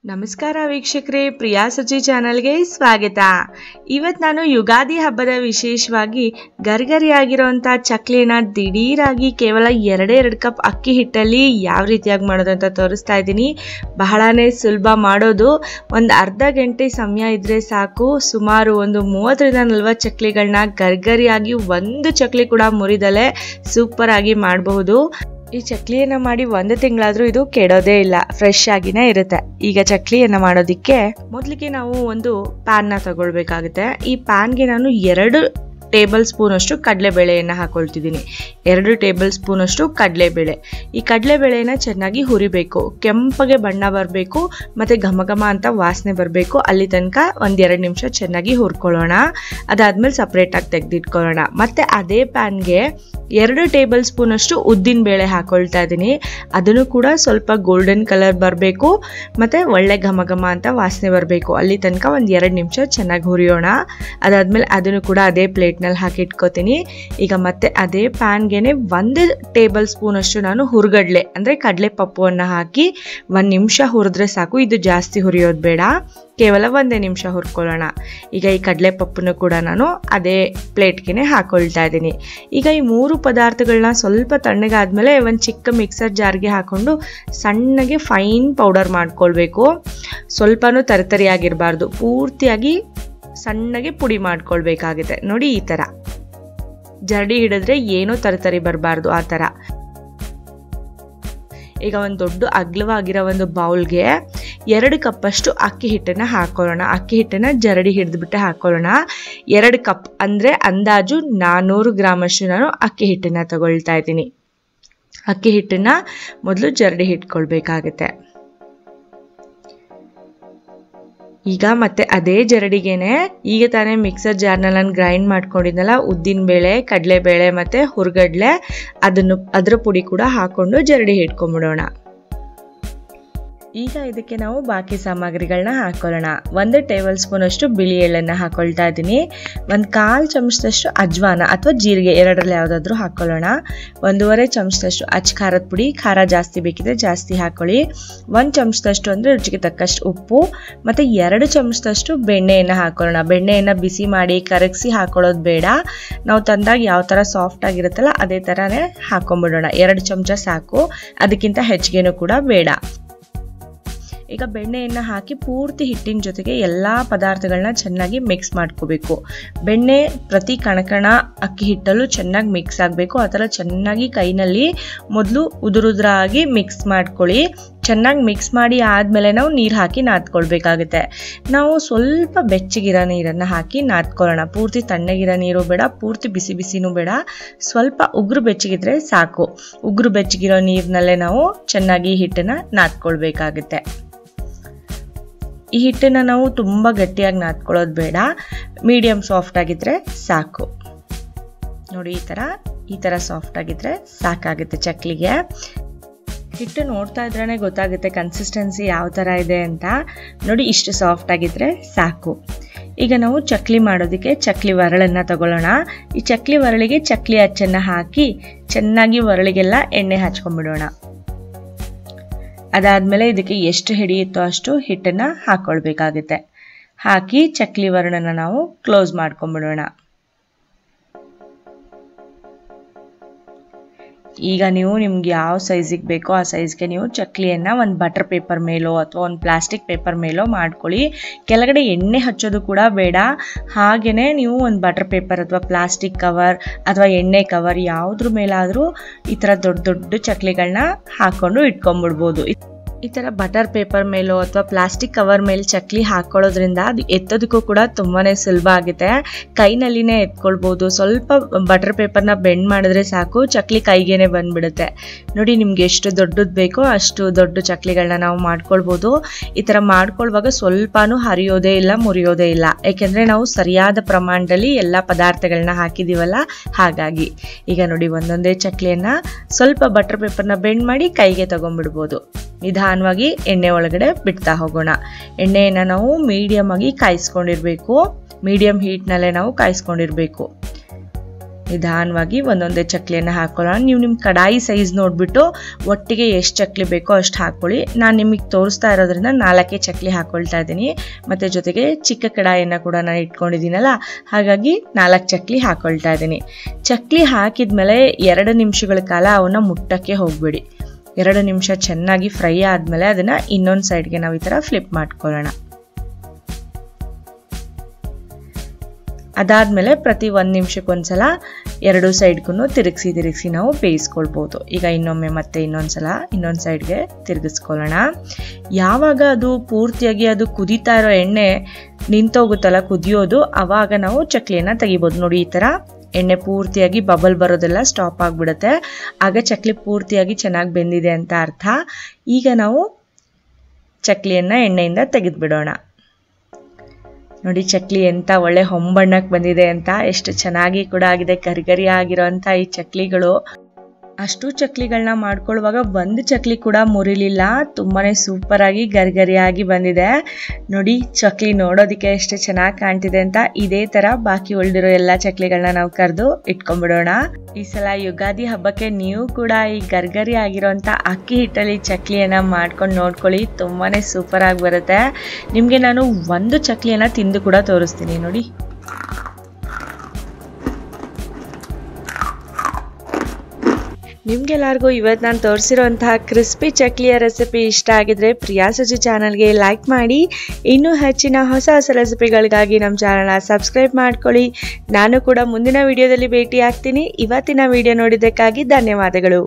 ನಮಸ್ಕಾರ ವೀಕ್ಷಕರೇ, ಪ್ರಿಯಾ ಸುಚಿ ಚಾನಲ್ಗೆ ಸ್ವಾಗತ. ಇವತ್ತು ನಾನು ಯುಗಾದಿ ಹಬ್ಬದ ವಿಶೇಷವಾಗಿ ಗರಿಗರಿಯಾಗಿರೋಂಥ ಚಕ್ಲಿನ ದಿಢೀರಾಗಿ ಕೇವಲ 2 ಕಪ್ ಅಕ್ಕಿ ಹಿಟ್ಟಲ್ಲಿ ಯಾವ ರೀತಿಯಾಗಿ ಮಾಡೋದು ಅಂತ ತೋರಿಸ್ತಾ ಇದ್ದೀನಿ. ಬಹಳನೇ ಸುಲಭ ಮಾಡೋದು. ಒಂದು ಅರ್ಧ ಗಂಟೆ ಸಮಯ ಇದ್ದರೆ ಸಾಕು. ಸುಮಾರು ಒಂದು 30-40 ಚಕ್ಲಿಗಳನ್ನ ಗರಿಗರಿಯಾಗಿ ಒಂದು ಚಕ್ಲಿ ಕೂಡ ಮುರಿದಲೆ ಸೂಪರ್ ಆಗಿ ಮಾಡಬಹುದು. ಈ ಚಕ್ಲಿಯನ್ನು ಮಾಡಿ 1 ತಿಂಗಳಾದರೂ ಇದು ಕೆಡೋದೇ ಇಲ್ಲ, ಫ್ರೆಶ್ ಆಗಿನೇ ಇರುತ್ತೆ. ಈಗ ಚಕ್ಲಿಯನ್ನು ಮಾಡೋದಕ್ಕೆ ಮೊದಲಿಗೆ ನಾವು ಒಂದು ಪ್ಯಾನ್ನ ತಗೊಳ್ಬೇಕಾಗುತ್ತೆ. ಈ ಪ್ಯಾನ್ಗೆ ನಾನು 2 ಟೇಬಲ್ ಸ್ಪೂನ್ ಅಷ್ಟು ಕಡಲೆಬೇಳೆಯನ್ನು ಹಾಕೊಳ್ತಿದ್ದೀನಿ. 2 ಟೇಬಲ್ ಸ್ಪೂನ್ ಅಷ್ಟು ಕಡಲೆಬೇಳೆ. ಈ ಕಡಲೆಬೇಳೆನ ಚೆನ್ನಾಗಿ ಹುರಿಬೇಕು. ಕೆಂಪಗೆ ಬಣ್ಣ ಬರಬೇಕು ಮತ್ತು ಘಮ ಘಮ ಅಂತ ವಾಸನೆ ಬರಬೇಕು. ಅಲ್ಲಿ ತನಕ 1-2 ನಿಮಿಷ ಚೆನ್ನಾಗಿ ಹುರ್ಕೊಳ್ಳೋಣ. ಅದಾದ್ಮೇಲೆ ಸಪ್ರೇಟಾಗಿ ತೆಗೆದಿಟ್ಕೊಳ್ಳೋಣ. ಮತ್ತು ಅದೇ ಪ್ಯಾನ್ಗೆ 2 ಟೇಬಲ್ ಸ್ಪೂನ್ ಅಷ್ಟು ಉದ್ದಿನ ಬೇಳೆ ಹಾಕೊಳ್ತಾ ಇದ್ದೀನಿ. ಅದನ್ನು ಕೂಡ ಸ್ವಲ್ಪ ಗೋಲ್ಡನ್ ಕಲರ್ ಬರಬೇಕು ಮತ್ತು ಒಳ್ಳೆ ಘಮ ಘಮ ಅಂತ ವಾಸನೆ ಬರಬೇಕು. ಅಲ್ಲಿ ತನಕ 1-2 ನಿಮಿಷ ಚೆನ್ನಾಗಿ ಹುರಿಯೋಣ. ಅದಾದ್ಮೇಲೆ ಅದನ್ನು ಕೂಡ ಅದೇ ಪ್ಲೇಟ್ನಲ್ಲಿ ಹಾಕಿ ಇಟ್ಕೋತೀನಿ. ಈಗ ಮತ್ತೆ ಅದೇ ಪ್ಯಾನ್ಗೆನೆ 1 ಟೇಬಲ್ ಸ್ಪೂನ್ ಅಷ್ಟು ನಾನು ಹುರ್ಗಡ್ಲೆ ಅಂದರೆ ಕಡಲೆ ಪಪ್ಪುವನ್ನು ಹಾಕಿ 1 ನಿಮಿಷ ಹುರಿದ್ರೆ ಸಾಕು. ಇದು ಜಾಸ್ತಿ ಹುರಿಯೋದು ಬೇಡ, ಕೇವಲ 1 ನಿಮಿಷ ಹುರ್ಕೊಳ್ಳೋಣ. ಈಗ ಈ ಕಡಲೆ ಪಪ್ಪನ್ನು ಕೂಡ ನಾನು ಅದೇ ಪ್ಲೇಟ್ಗೆ ಹಾಕೊಳ್ತಾ ಇದ್ದೀನಿ. ಈಗ ಈ 3 ಪದಾರ್ಥಗಳನ್ನ ಸ್ವಲ್ಪ ತಣ್ಣಗಾದ್ಮೇಲೆ ಒಂದು ಚಿಕ್ಕ ಮಿಕ್ಸರ್ ಜಾರ್ಗೆ ಹಾಕೊಂಡು ಸಣ್ಣಗೆ ಫೈನ್ ಪೌಡರ್ ಮಾಡ್ಕೊಳ್ಬೇಕು. ಸ್ವಲ್ಪನೂ ತರಿತರಿಯಾಗಿರಬಾರ್ದು, ಪೂರ್ತಿಯಾಗಿ ಸಣ್ಣಗೆ ಪುಡಿ ಮಾಡ್ಕೊಳ್ಬೇಕಾಗುತ್ತೆ. ನೋಡಿ, ಈ ಥರ ಜರಡಿ ಹಿಡಿದ್ರೆ ಏನೂ ತರಿತರಿ ಬರಬಾರ್ದು, ಆ ಥರ. ಈಗ ಒಂದು ದೊಡ್ಡ ಅಗಲವಾಗಿರೋ ಒಂದು ಬೌಲ್ಗೆ 2 ಕಪ್ಪಷ್ಟು ಅಕ್ಕಿ ಹಿಟ್ಟನ್ನು ಹಾಕೊಳ್ಳೋಣ. ಅಕ್ಕಿ ಹಿಟ್ಟನ್ನು ಜರಡಿ ಹಿಡಿದ್ಬಿಟ್ಟು ಹಾಕೊಳ್ಳೋಣ. 2 ಕಪ್ ಅಂದರೆ ಅಂದಾಜು 400 ಗ್ರಾಮ್ ಅಷ್ಟು ನಾನು ಅಕ್ಕಿ ಹಿಟ್ಟನ್ನು ತಗೊಳ್ತಾ ಇದ್ದೀನಿ. ಅಕ್ಕಿ ಹಿಟ್ಟನ್ನು ಮೊದಲು ಜರಡಿ ಹಿಡ್ಕೊಳ್ಬೇಕಾಗತ್ತೆ. ಈಗ ಮತ್ತೆ ಅದೇ ಜರಡಿಗೆನೆ ಈಗ ತಾನೇ ಮಿಕ್ಸರ್ ಜಾರ್ನಲ್ಲಿ ನಾನು ಗ್ರೈಂಡ್ ಮಾಡ್ಕೊಂಡಿದ್ನಲ್ಲ ಉದ್ದಿನ ಬೇಳೆ, ಕಡಲೆಬೇಳೆ ಮತ್ತು ಹುರ್ಗಡ್ಲೆ, ಅದರ ಪುಡಿ ಕೂಡ ಹಾಕ್ಕೊಂಡು ಜರಡಿ ಹಿಡ್ಕೊಂಡ್ಬಿಡೋಣ. ಈಗ ಇದಕ್ಕೆ ನಾವು ಬಾಕಿ ಸಾಮಗ್ರಿಗಳನ್ನ ಹಾಕೊಳ್ಳೋಣ. 1 ಟೇಬಲ್ ಸ್ಪೂನ್ ಅಷ್ಟು ಬಿಳಿ ಎಳ್ಳನ್ನು ಹಾಕೊಳ್ತಾ ಇದ್ದೀನಿ. 1/4 ಚಮಚದಷ್ಟು ಅಜ್ವಾನ ಅಥವಾ ಜೀರಿಗೆ, ಎರಡರಲ್ಲಿ ಯಾವುದಾದ್ರೂ ಹಾಕೊಳ್ಳೋಣ. 1.5 ಚಮಚದಷ್ಟು ಅಚ್ಚ ಖಾರದ ಪುಡಿ, ಖಾರ ಜಾಸ್ತಿ ಬೇಕಿದ್ರೆ ಜಾಸ್ತಿ ಹಾಕೊಳ್ಳಿ. 1 ಚಮಚದಷ್ಟು ಅಂದರೆ ರುಚಿಗೆ ತಕ್ಕಷ್ಟು ಉಪ್ಪು ಮತ್ತು 2 ಚಮಚದಷ್ಟು ಬೆಣ್ಣೆಯನ್ನು ಹಾಕೊಳ್ಳೋಣ. ಬೆಣ್ಣೆಯನ್ನು ಬಿಸಿ ಮಾಡಿ ಕರಗಿಸಿ ಹಾಕೊಳ್ಳೋದು ಬೇಡ. ನಾವು ತಂದಾಗ ಯಾವ ಥರ ಸಾಫ್ಟ್ ಆಗಿರುತ್ತಲ್ಲ ಅದೇ ಥರನೇ ಹಾಕೊಂಡ್ಬಿಡೋಣ. 2 ಚಮಚ ಸಾಕು, ಅದಕ್ಕಿಂತ ಹೆಚ್ಚಿಗೆನೂ ಕೂಡ ಬೇಡ. ಈಗ ಬೆಣ್ಣೆಯನ್ನು ಹಾಕಿ ಪೂರ್ತಿ ಹಿಟ್ಟಿನ ಜೊತೆಗೆ ಎಲ್ಲ ಪದಾರ್ಥಗಳನ್ನ ಚೆನ್ನಾಗಿ ಮಿಕ್ಸ್ ಮಾಡ್ಕೋಬೇಕು. ಬೆಣ್ಣೆ ಪ್ರತಿ ಕಣಕಣ ಅಕ್ಕಿ ಹಿಟ್ಟಲ್ಲೂ ಚೆನ್ನಾಗಿ ಮಿಕ್ಸ್ ಆಗಬೇಕು. ಆ ಥರ ಚೆನ್ನಾಗಿ ಕೈನಲ್ಲಿ ಮೊದಲು ಉದುರುದ್ರಾಗಿ ಮಿಕ್ಸ್ ಮಾಡ್ಕೊಳ್ಳಿ. ಚೆನ್ನಾಗಿ ಮಿಕ್ಸ್ ಮಾಡಿ ಆದಮೇಲೆ ನಾವು ನೀರು ಹಾಕಿ ನಾದ್ಕೊಳ್ಬೇಕಾಗುತ್ತೆ. ನಾವು ಸ್ವಲ್ಪ ಬೆಚ್ಚಗಿರೋ ನೀರನ್ನು ಹಾಕಿ ನಾದ್ಕೊಳ್ಳೋಣ. ಪೂರ್ತಿ ತಣ್ಣಗಿರೋ ನೀರು ಬೇಡ, ಪೂರ್ತಿ ಬಿಸಿ ಬಿಸಿನೂ ಬೇಡ, ಸ್ವಲ್ಪ ಉಗುರು ಬೆಚ್ಚಗಿದ್ರೆ ಸಾಕು. ಉಗುರು ಬೆಚ್ಚಗಿರೋ ನೀರಿನಲ್ಲೇ ನಾವು ಚೆನ್ನಾಗಿ ಹಿಟ್ಟನ್ನು ನಾದ್ಕೊಳ್ಬೇಕಾಗುತ್ತೆ. ಈ ಹಿಟ್ಟನ್ನು ನಾವು ತುಂಬ ಗಟ್ಟಿಯಾಗಿ ನಾದ್ಕೊಳ್ಳೋದು ಬೇಡ, ಮೀಡಿಯಮ್ ಸಾಫ್ಟ್ ಆಗಿದ್ರೆ ಸಾಕು. ನೋಡಿ, ಈ ಥರ ಸಾಫ್ಟ್ ಆಗಿದ್ರೆ ಸಾಕಾಗುತ್ತೆ ಚಕ್ಲಿಗೆ. ಹಿಟ್ಟು ನೋಡ್ತಾ ಇದ್ರೇ ಗೊತ್ತಾಗುತ್ತೆ ಕನ್ಸಿಸ್ಟೆನ್ಸಿ ಯಾವ ಥರ ಇದೆ ಅಂತ. ನೋಡಿ, ಇಷ್ಟು ಸಾಫ್ಟ್ ಆಗಿದ್ರೆ ಸಾಕು. ಈಗ ನಾವು ಚಕ್ಲಿ ಮಾಡೋದಕ್ಕೆ ಚಕ್ಲಿ ಒರಳನ್ನು ತಗೊಳ್ಳೋಣ. ಈ ಚಕ್ಲಿ ಒರಳಿಗೆ ಚಕ್ಲಿ ಅಚ್ಚನ್ನು ಹಾಕಿ ಚೆನ್ನಾಗಿ ಒರಳಿಗೆಲ್ಲ ಎಣ್ಣೆ ಹಚ್ಕೊಂಡ್ಬಿಡೋಣ. ಅದಾದಮೇಲೆ ಇದಕ್ಕೆ ಎಷ್ಟು ಹಿಡಿಯುತ್ತೋ ಅಷ್ಟು ಹಿಟ್ಟನ್ನು ಹಾಕ್ಕೊಳ್ಬೇಕಾಗುತ್ತೆ. ಹಾಕಿ ಚಕ್ಲಿ ಒರಳನ್ನು ನಾವು ಕ್ಲೋಸ್ ಮಾಡ್ಕೊಂಡ್ಬಿಡೋಣ. ಈಗ ನಿಮ್ಗೆ ಯಾವ ಸೈಜಿಗೆ ಬೇಕೋ ಆ ಸೈಜ್ಗೆ ನೀವು ಚಕ್ಲಿಯನ್ನು ಒಂದು ಬಟರ್ ಪೇಪರ್ ಮೇಲೋ ಅಥವಾ ಒಂದು ಪ್ಲಾಸ್ಟಿಕ್ ಪೇಪರ್ ಮೇಲೋ ಮಾಡ್ಕೊಳ್ಳಿ. ಕೆಳಗಡೆ ಎಣ್ಣೆ ಹಚ್ಚೋದು ಕೂಡ ಬೇಡ. ಹಾಗೆಯೇ ನೀವು ಒಂದು ಬಟರ್ ಪೇಪರ್ ಅಥವಾ ಪ್ಲಾಸ್ಟಿಕ್ ಕವರ್ ಅಥವಾ ಎಣ್ಣೆ ಕವರ್ ಯಾವುದ್ರ ಮೇಲಾದರೂ ಈ ಥರ ದೊಡ್ಡ ದೊಡ್ಡ ಚಕ್ಲಿಗಳನ್ನ ಹಾಕ್ಕೊಂಡು ಇಟ್ಕೊಂಡ್ಬಿಡ್ಬೋದು. ಈ ಥರ ಬಟರ್ ಪೇಪರ್ ಮೇಲೋ ಅಥವಾ ಪ್ಲಾಸ್ಟಿಕ್ ಕವರ್ ಮೇಲೆ ಚಕ್ಲಿ ಹಾಕ್ಕೊಳ್ಳೋದ್ರಿಂದ ಅದು ಎತ್ತೋದಕ್ಕೂ ಕೂಡ ತುಂಬಾ ಸುಲಭ ಆಗುತ್ತೆ. ಕೈನಲ್ಲಿನೇ ಎತ್ಕೊಳ್ಬೋದು. ಸ್ವಲ್ಪ ಬಟರ್ ಪೇಪರ್ನ ಬೆಂಡ್ ಮಾಡಿದ್ರೆ ಸಾಕು, ಚಕ್ಲಿ ಕೈಗೇನೆ ಬಂದ್ಬಿಡುತ್ತೆ. ನೋಡಿ, ನಿಮ್ಗೆ ಎಷ್ಟು ದೊಡ್ಡದು ಬೇಕೋ ಅಷ್ಟು ದೊಡ್ಡ ಚಕ್ಲಿಗಳನ್ನ ನಾವು ಮಾಡ್ಕೊಳ್ಬೋದು. ಈ ಥರ ಮಾಡ್ಕೊಳ್ಳುವಾಗ ಸ್ವಲ್ಪನೂ ಹರಿಯೋದೇ ಇಲ್ಲ, ಮುರಿಯೋದೇ ಇಲ್ಲ. ಯಾಕೆಂದರೆ ನಾವು ಸರಿಯಾದ ಪ್ರಮಾಣದಲ್ಲಿ ಎಲ್ಲ ಪದಾರ್ಥಗಳನ್ನ ಹಾಕಿದ್ದೀವಲ್ಲ, ಹಾಗಾಗಿ. ಈಗ ನೋಡಿ, ಒಂದೊಂದೇ ಚಕ್ಲಿಯನ್ನು ಸ್ವಲ್ಪ ಬಟರ್ ಪೇಪರ್ನ ಬೆಂಡ್ ಮಾಡಿ ಕೈಗೆ ತಗೊಂಡ್ಬಿಡ್ಬೋದು. ನಿಧಾನವಾಗಿ ಎಣ್ಣೆ ಒಳಗಡೆ ಬಿಡ್ತಾ ಹೋಗೋಣ. ಎಣ್ಣೆಯನ್ನು ನಾವು ಮೀಡಿಯಮ್ ಆಗಿ ಕಾಯಿಸ್ಕೊಂಡಿರಬೇಕು. ಮೀಡಿಯಮ್ ಹೀಟ್ನಲ್ಲೇ ನಾವು ಕಾಯಿಸ್ಕೊಂಡಿರಬೇಕು. ನಿಧಾನವಾಗಿ ಒಂದೊಂದೇ ಚಕ್ಲಿಯನ್ನು ಹಾಕೊಳ್ಳೋಣ. ನೀವು ನಿಮ್ಮ ಕಡಾಯಿ ಸೈಜ್ ನೋಡಿಬಿಟ್ಟು ಒಟ್ಟಿಗೆ ಎಷ್ಟು ಚಕ್ಲಿ ಬೇಕೋ ಅಷ್ಟು ಹಾಕ್ಕೊಳ್ಳಿ. ನಾನು ನಿಮಗೆ ತೋರಿಸ್ತಾ ಇರೋದ್ರಿಂದ 4 ಚಕ್ಲಿ ಹಾಕ್ಕೊಳ್ತಾ ಇದ್ದೀನಿ. ಮತ್ತು ಜೊತೆಗೆ ಚಿಕ್ಕ ಕಡಾಯಿಯನ್ನು ಕೂಡ ನಾನು ಇಟ್ಕೊಂಡಿದ್ದೀನಲ್ಲ, ಹಾಗಾಗಿ 4 ಚಕ್ಲಿ ಹಾಕ್ಕೊಳ್ತಾ ಇದ್ದೀನಿ. ಚಕ್ಲಿ ಹಾಕಿದ್ಮೇಲೆ 2 ನಿಮಿಷಗಳ ಕಾಲ ಅವನ್ನ ಮುಟ್ಟಕ್ಕೆ ಹೋಗಬೇಡಿ. 2 ನಿಮಿಷ ಚೆನ್ನಾಗಿ ಫ್ರೈ ಆದಮೇಲೆ ಅದನ್ನು ಇನ್ನೊಂದು ಸೈಡ್ಗೆ ನಾವು ಈ ಥರ ಫ್ಲಿಪ್ ಮಾಡ್ಕೊಳ್ಳೋಣ. ಅದಾದಮೇಲೆ ಪ್ರತಿ 1 ನಿಮಿಷಕ್ಕೊಂದ್ಸಲ 2 ಸೈಡ್ಗೂ ತಿರುಗಿಸಿ ನಾವು ಬೇಯಿಸ್ಕೊಳ್ಬೋದು. ಈಗ ಇನ್ನೊಮ್ಮೆ ಮತ್ತೆ ಇನ್ನೊಂದು ಸೈಡ್ಗೆ ತಿರುಗಿಸ್ಕೊಳ್ಳೋಣ. ಯಾವಾಗ ಅದು ಪೂರ್ತಿಯಾಗಿ ಅದು ಕುದೀತಾ ಇರೋ ಎಣ್ಣೆ ನಿಂತೋಗುತ್ತಲ್ಲ ಕುದಿಯೋದು, ಆವಾಗ ನಾವು ಚಕ್ಲಿಯನ್ನು ತೆಗಿಬೋದು. ನೋಡಿ, ಈ ಥರ ಎಣ್ಣೆ ಪೂರ್ತಿಯಾಗಿ ಬಬಲ್ ಬರೋದೆಲ್ಲ ಸ್ಟಾಪ್ ಆಗಿಬಿಡುತ್ತೆ. ಆಗ ಚಕ್ಲಿ ಪೂರ್ತಿಯಾಗಿ ಚೆನ್ನಾಗಿ ಬೆಂದಿದೆ ಅಂತ ಅರ್ಥ. ಈಗ ನಾವು ಚಕ್ಲಿಯನ್ನು ಎಣ್ಣೆಯಿಂದ ತೆಗೆದುಬಿಡೋಣ. ನೋಡಿ, ಚಕ್ಲಿ ಎಂಥ ಒಳ್ಳೆ ಹೊಂಬಣ್ಣಕ್ಕೆ ಬಂದಿದೆ ಅಂತ, ಎಷ್ಟು ಚೆನ್ನಾಗಿ ಕೂಡ ಆಗಿದೆ. ಗರಿಗರಿ ಆಗಿರೋಂಥ ಈ ಚಕ್ಲಿಗಳು, ಅಷ್ಟು ಚಕ್ಲಿಗಳನ್ನ ಮಾಡ್ಕೊಳ್ಳುವಾಗ ಒಂದು ಚಕ್ಲಿ ಕೂಡ ಮುರಿಲಿಲ್ಲ. ತುಂಬಾ ಸೂಪರಾಗಿ ಗರಿಗರಿಯಾಗಿ ಬಂದಿದೆ. ನೋಡಿ, ಚಕ್ಲಿ ನೋಡೋದಕ್ಕೆ ಎಷ್ಟು ಚೆನ್ನಾಗಿ ಕಾಣ್ತಿದೆ ಅಂತ. ಇದೇ ಥರ ಬಾಕಿ ಉಳಿದಿರೋ ಎಲ್ಲ ಚಕ್ಲಿಗಳನ್ನ ನಾವು ಕರೆದು ಇಟ್ಕೊಂಡ್ಬಿಡೋಣ. ಈ ಸಲ ಯುಗಾದಿ ಹಬ್ಬಕ್ಕೆ ನೀವು ಕೂಡ ಈ ಗರ್ಗರಿ ಆಗಿರೋಂಥ ಅಕ್ಕಿ ಹಿಟ್ಟಲ್ಲಿ ಚಕ್ಲಿಯನ್ನು ಮಾಡ್ಕೊಂಡು ನೋಡ್ಕೊಳ್ಳಿ. ತುಂಬಾ ಸೂಪರಾಗಿ ಬರುತ್ತೆ. ನಿಮಗೆ ನಾನು ಒಂದು ಚಕ್ಲಿಯನ್ನು ತಿಂದು ಕೂಡ ತೋರಿಸ್ತೀನಿ. ನೋಡಿ, ನಿಮ್ಗೆಲ್ಲರಿಗೂ ಇವತ್ತು ನಾನು ತೋರಿಸಿರೋಂತಹ ಕ್ರಿಸ್ಪಿ ಚಕ್ಲಿಯ ರೆಸಿಪಿ ಇಷ್ಟ ಆಗಿದ್ರೆ ಪ್ರಿಯಾ ಸುಜಿ ಚಾನಲ್ಗೆ ಲೈಕ್ ಮಾಡಿ. ಇನ್ನೂ ಹೆಚ್ಚಿನ ಹೊಸ ರೆಸಿಪಿಗಳಿಗಾಗಿ ನಮ್ಮ ಚಾನಲ್ನ ಸಬ್ಸ್ಕ್ರೈಬ್ ಮಾಡ್ಕೊಳ್ಳಿ. ನಾನು ಕೂಡ ಮುಂದಿನ ವಿಡಿಯೋದಲ್ಲಿ ಭೇಟಿ ಆಗ್ತೀನಿ. ಇವತ್ತಿನ ವಿಡಿಯೋ ನೋಡಿದ್ದಕ್ಕಾಗಿ ಧನ್ಯವಾದಗಳು.